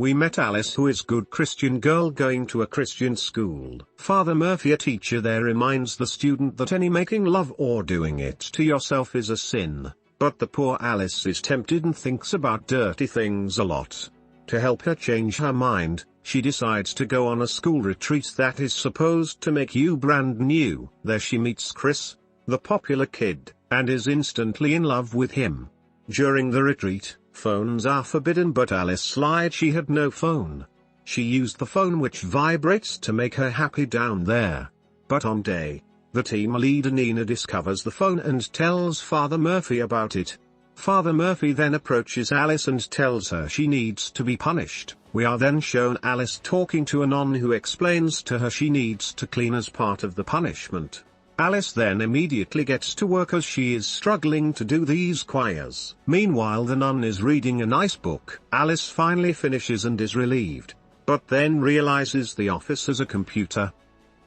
We met Alice, who is good Christian girl going to a Christian school. Father Murphy, a teacher there, reminds the student that any making love or doing it to yourself is a sin, but the poor Alice is tempted and thinks about dirty things a lot. To help her change her mind, she decides to go on a school retreat that is supposed to make you brand new. There she meets Chris, the popular kid, and is instantly in love with him. During the retreat, phones are forbidden, but Alice lied she had no phone. She used the phone which vibrates to make her happy down there. But on day, the team leader Nina discovers the phone and tells Father Murphy about it. Father Murphy then approaches Alice and tells her she needs to be punished. We are then shown Alice talking to a nun who explains to her she needs to clean as part of the punishment. Alice then immediately gets to work as she is struggling to do these choirs. Meanwhile, the nun is reading a nice book. Alice finally finishes and is relieved, but then realizes the office is a computer.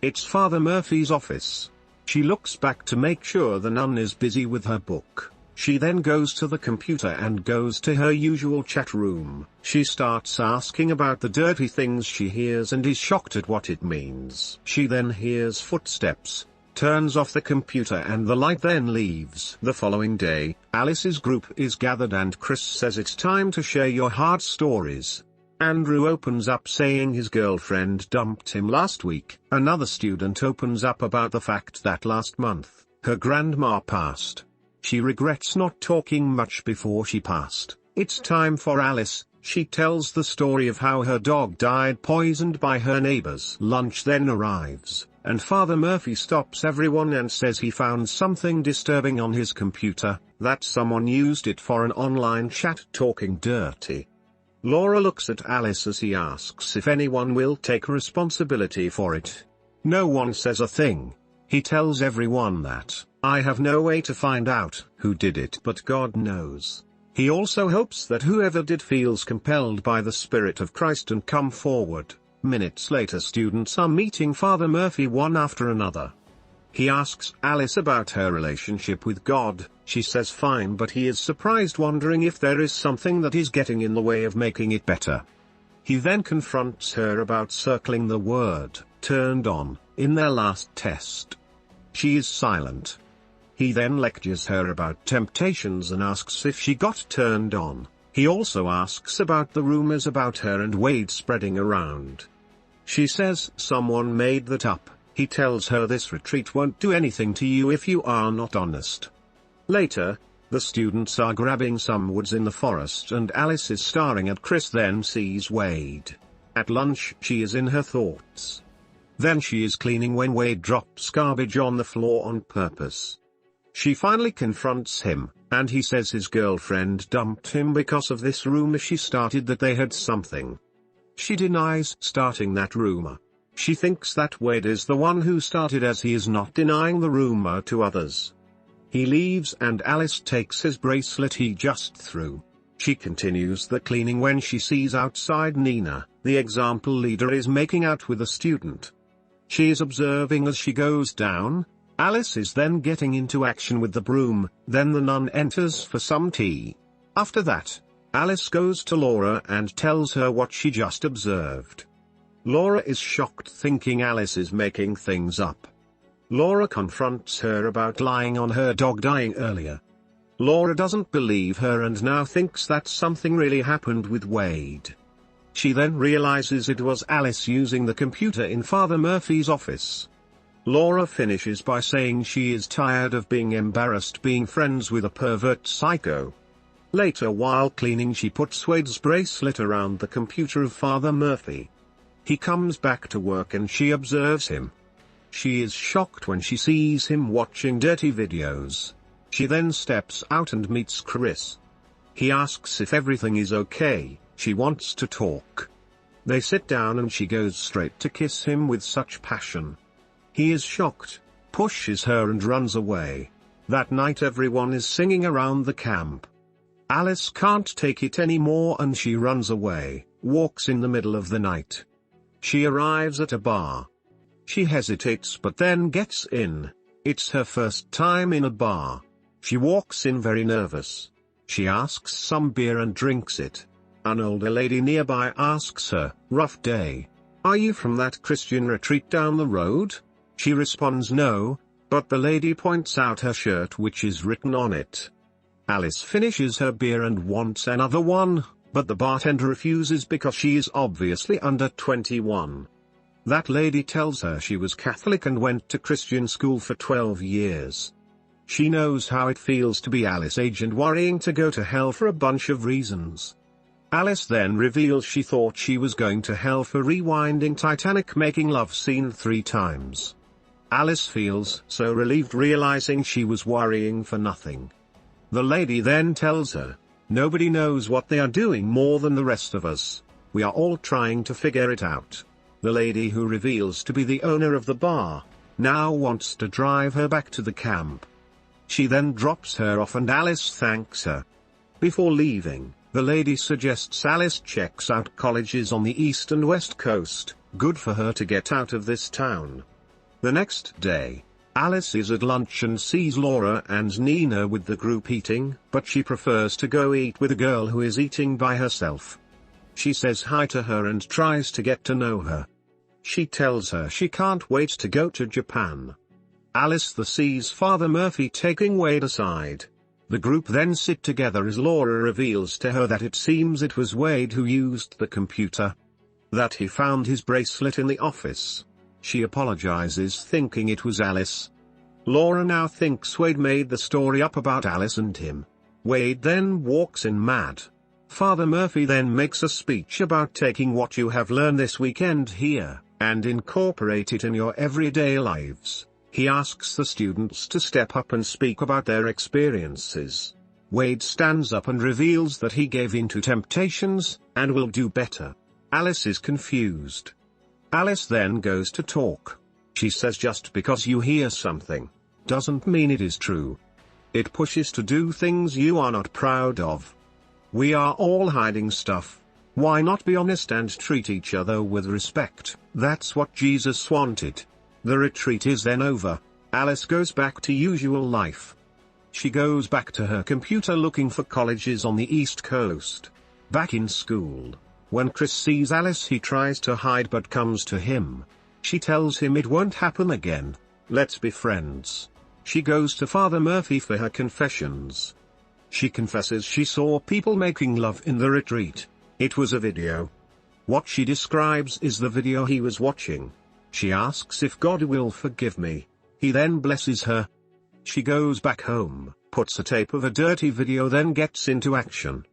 It's Father Murphy's office. She looks back to make sure the nun is busy with her book. She then goes to the computer and goes to her usual chat room. She starts asking about the dirty things she hears and is shocked at what it means. She then hears footsteps, turns off the computer, and the light then leaves. The following day, Alice's group is gathered and Chris says it's time to share your hard stories. Andrew opens up saying his girlfriend dumped him last week. Another student opens up about the fact that last month, her grandma passed. She regrets not talking much before she passed. It's time for Alice. She tells the story of how her dog died poisoned by her neighbors. Lunch then arrives, and Father Murphy stops everyone and says he found something disturbing on his computer, that someone used it for an online chat talking dirty. Laura looks at Alice as he asks if anyone will take responsibility for it. No one says a thing. He tells everyone that, I have no way to find out who did it, but God knows. He also hopes that whoever did feels compelled by the Spirit of Christ and come forward. Minutes later, students are meeting Father Murphy one after another. He asks Alice about her relationship with God. She says fine, but he is surprised, wondering if there is something that is getting in the way of making it better. He then confronts her about circling the word turned on in their last test. She is silent. He then lectures her about temptations and asks if she got turned on. He also asks about the rumors about her and Wade spreading around. She says someone made that up. He tells her this retreat won't do anything to you if you are not honest. Later, the students are grabbing some woods in the forest and Alice is staring at Chris, then sees Wade. At lunch, she is in her thoughts. Then she is cleaning when Wade drops garbage on the floor on purpose. She finally confronts him, and he says his girlfriend dumped him because of this rumor she started that they had something. She denies starting that rumor. She thinks that Wade is the one who started, as he is not denying the rumor to others. He leaves and Alice takes his bracelet he just threw. She continues the cleaning when she sees outside Nina, the example leader, is making out with a student. She is observing as she goes down. Alice is then getting into action with the broom, then the nun enters for some tea. After that, Alice goes to Laura and tells her what she just observed. Laura is shocked, thinking Alice is making things up. Laura confronts her about lying on her dog dying earlier. Laura doesn't believe her and now thinks that something really happened with Wade. She then realizes it was Alice using the computer in Father Murphy's office. Laura finishes by saying she is tired of being embarrassed being friends with a pervert psycho. Later, while cleaning, she puts Wade's bracelet around the computer of Father Murphy. He comes back to work and she observes him. She is shocked when she sees him watching dirty videos. She then steps out and meets Chris. He asks if everything is okay. She wants to talk. They sit down and she goes straight to kiss him with such passion. He is shocked, pushes her and runs away. That night everyone is singing around the camp. Alice can't take it anymore and she runs away, walks in the middle of the night. She arrives at a bar. She hesitates but then gets in. It's her first time in a bar. She walks in very nervous. She asks some beer and drinks it. An older lady nearby asks her, "Rough day. Are you from that Christian retreat down the road?" She responds no, but the lady points out her shirt which is written on it. Alice finishes her beer and wants another one, but the bartender refuses because she is obviously under 21. That lady tells her she was Catholic and went to Christian school for 12 years. She knows how it feels to be Alice's age and worrying to go to hell for a bunch of reasons. Alice then reveals she thought she was going to hell for rewinding Titanic making love scene 3 times. Alice feels so relieved realizing she was worrying for nothing. The lady then tells her, "Nobody knows what they are doing more than the rest of us. We are all trying to figure it out." The lady who reveals to be the owner of the bar, now wants to drive her back to the camp. She then drops her off and Alice thanks her. Before leaving, the lady suggests Alice checks out colleges on the east and west coast, good for her to get out of this town. The next day, Alice is at lunch and sees Laura and Nina with the group eating, but she prefers to go eat with a girl who is eating by herself. She says hi to her and tries to get to know her. She tells her she can't wait to go to Japan. Alice sees Father Murphy taking Wade aside. The group then sit together as Laura reveals to her that it seems it was Wade who used the computer. That he found his bracelet in the office. She apologizes thinking it was Alice. Laura now thinks Wade made the story up about Alice and him. Wade then walks in mad. Father Murphy then makes a speech about taking what you have learned this weekend here, and incorporate it in your everyday lives. He asks the students to step up and speak about their experiences. Wade stands up and reveals that he gave in to temptations, and will do better. Alice is confused. Alice then goes to talk. She says just because you hear something, doesn't mean it is true. It pushes to do things you are not proud of. We are all hiding stuff. Why not be honest and treat each other with respect? That's what Jesus wanted. The retreat is then over. Alice goes back to usual life. She goes back to her computer looking for colleges on the East Coast. Back in school. When Chris sees Alice he tries to hide but comes to him. She tells him it won't happen again. Let's be friends. She goes to Father Murphy for her confessions. She confesses she saw people making love in the retreat. It was a video. What she describes is the video he was watching. She asks if God will forgive me. He then blesses her. She goes back home, puts a tape of a dirty video then gets into action.